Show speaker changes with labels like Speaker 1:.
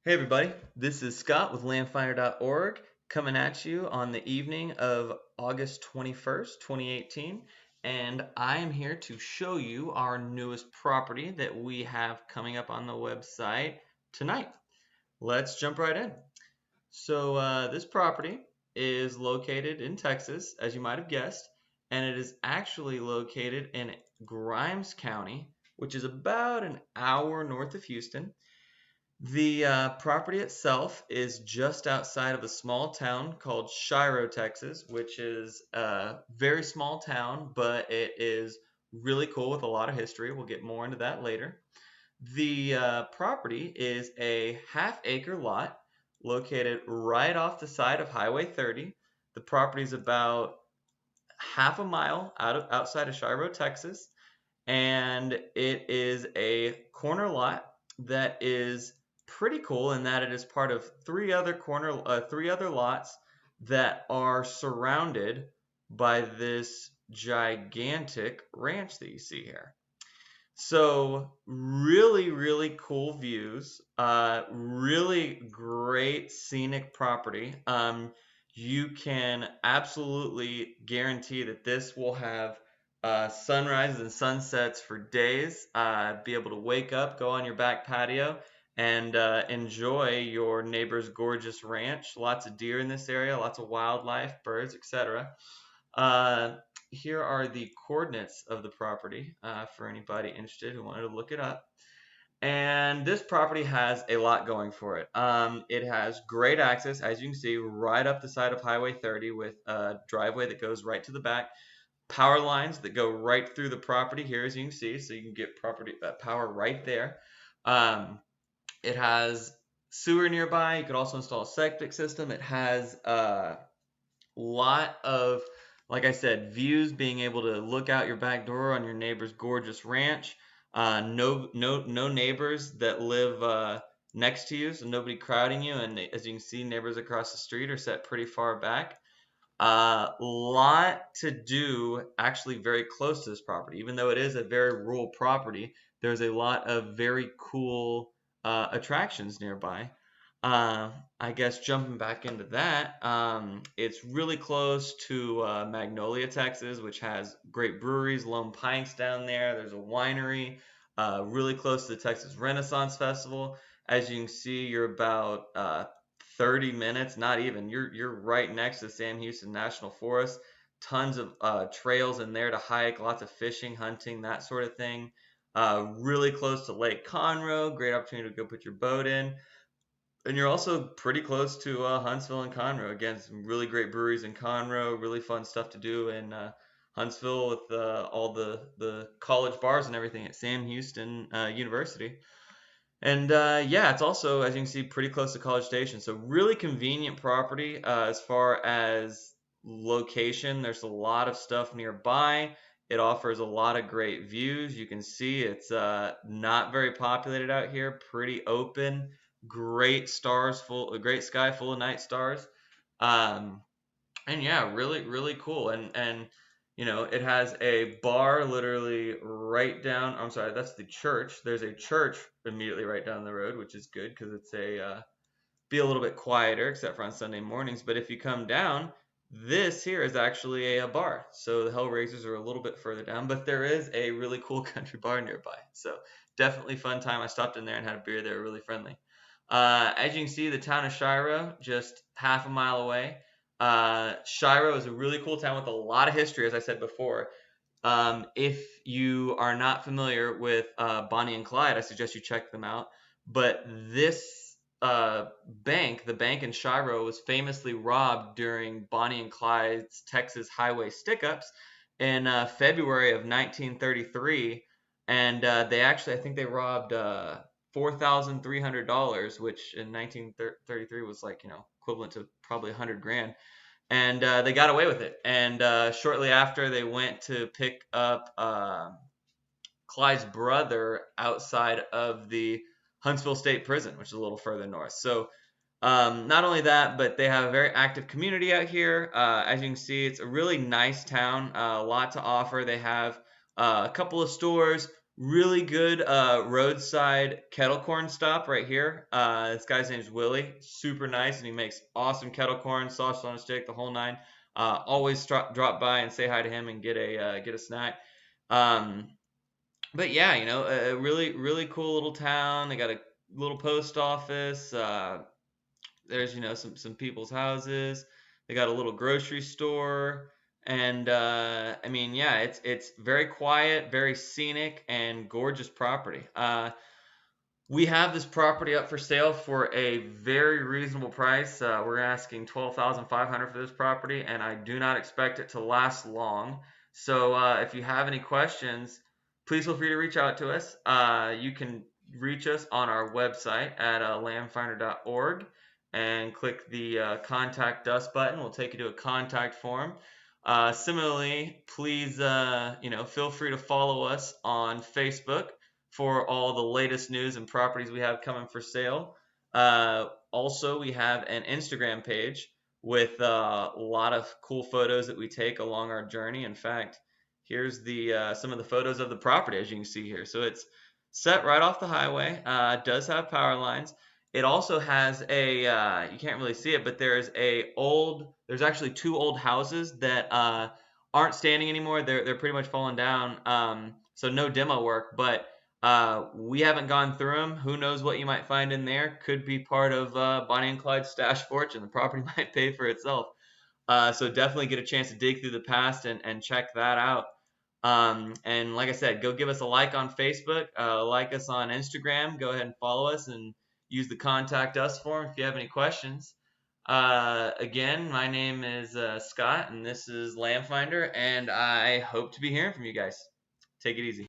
Speaker 1: Hey everybody, this is Scott with landfinder.org coming at you on the evening of August 21st, 2018, and I am here to show you our newest property that we have coming up on the website tonight. Let's jump right in. So this property is located in Texas, as you might have guessed, and it is actually located in Grimes County, which is about an hour north of Houston. The property itself is just outside of a small town called Shiro, Texas, which is a very small town, but it is really cool with a lot of history. We'll get more into that later. The property is a half-acre lot located right off the side of Highway 30. The property is about half a mile outside of Shiro, Texas, and it is a corner lot that is pretty cool in that it is part of three other lots that are surrounded by this gigantic ranch that you see here. So really cool views, really great scenic property. You can absolutely guarantee that this will have sunrises and sunsets for days. Be able to wake up, go on your back patio, and enjoy your neighbor's gorgeous ranch. Lots of deer in this area, lots of wildlife, birds, etc. Uh, Here are the coordinates of the property for anybody interested who wanted to look it up. And this property has a lot going for it. It has great access, as you can see, right up the side of Highway 30 with a driveway that goes right to the back. Power lines that go right through the property here, as you can see, so you can get property power right there. It has sewer nearby. You could also install a septic system. It has lot of, like I said, views, being able to look out your back door on your neighbor's gorgeous ranch. No neighbors that live next to you, so nobody crowding you. And as you can see, neighbors across the street are set pretty far back. Lot to do actually very close to this property. Even though it is a very rural property, there's a lot of very cool attractions nearby. I guess jumping back into that, it's really close to Magnolia, Texas, which has great breweries, Lone Pines down there. There's a winery, really close to the Texas Renaissance Festival. As you can see, you're about 30 minutes, not even. You're right next to Sam Houston National Forest. Tons of trails in there to hike, lots of fishing, hunting, that sort of thing. Really close to Lake Conroe, great opportunity to go put your boat in. And you're also pretty close to Huntsville and Conroe. Again, some really great breweries in Conroe, really fun stuff to do in Huntsville with all the college bars and everything at Sam Houston University. And yeah, it's also, as you can see, pretty close to College Station. So really convenient property as far as location. There's a lot of stuff nearby. It offers a lot of great views. You can see it's not very populated out here, pretty open, great sky full of night stars. Um, and yeah, really cool. And it has a bar literally right down. I'm sorry, that's the church. There's a church immediately right down the road, which is good because it's be a little bit quieter, except for on Sunday mornings. But if you come down, this here is actually a bar. So the Hellraisers are a little bit further down, but there is a really cool country bar nearby. So definitely fun time. I stopped in there and had a beer. They were really friendly. As you can see, the town of Shiro, just half a mile away. Shiro is a really cool town with a lot of history, as I said before. If you are not familiar with Bonnie and Clyde, I suggest you check them out. But this the bank in Shiro, was famously robbed during Bonnie and Clyde's Texas highway stick-ups in February of 1933. And I think they robbed $4,300, which in 1933 was like, equivalent to probably 100 grand. And they got away with it. And shortly after, they went to pick up Clyde's brother outside of the Huntsville State Prison, which is a little further north. So not only that, but they have a very active community out here. As you can see, it's a really nice town, a lot to offer. They have a couple of stores, Really good roadside kettle corn stop right here. This guy's name's Willie. Super nice, and he makes awesome kettle corn, sausage on a stick, the whole nine. Always drop by and say hi to him and get a snack. Um, but yeah, a really cool little town. They got a little post office. There's some people's houses. They got a little grocery store, and I mean, yeah, it's very quiet, very scenic, and gorgeous property. We have this property up for sale for a very reasonable price. We're asking 12,500 for this property, and I do not expect it to last long. So if you have any questions, please feel free to reach out to us. You can reach us on our website at landfinder.org and click the contact us button. We'll take you to a contact form. Similarly, please feel free to follow us on Facebook for all the latest news and properties we have coming for sale. Also, we have an Instagram page with a lot of cool photos that we take along our journey. In fact, here's the some of the photos of the property, as you can see here. So it's set right off the highway. Does have power lines. It also has a you can't really see it, but there's actually two old houses that aren't standing anymore. They're pretty much falling down. So no demo work, but we haven't gone through them. Who knows what you might find in there? Could be part of Bonnie and Clyde's stash fortune. The property might pay for itself. So definitely get a chance to dig through the past and check that out. And like I said, go give us a like on Facebook, like us on Instagram. Go ahead and follow us and use the contact us form if you have any questions. Again, my name is Scott, and this is Landfinder, and I hope to be hearing from you guys. Take it easy.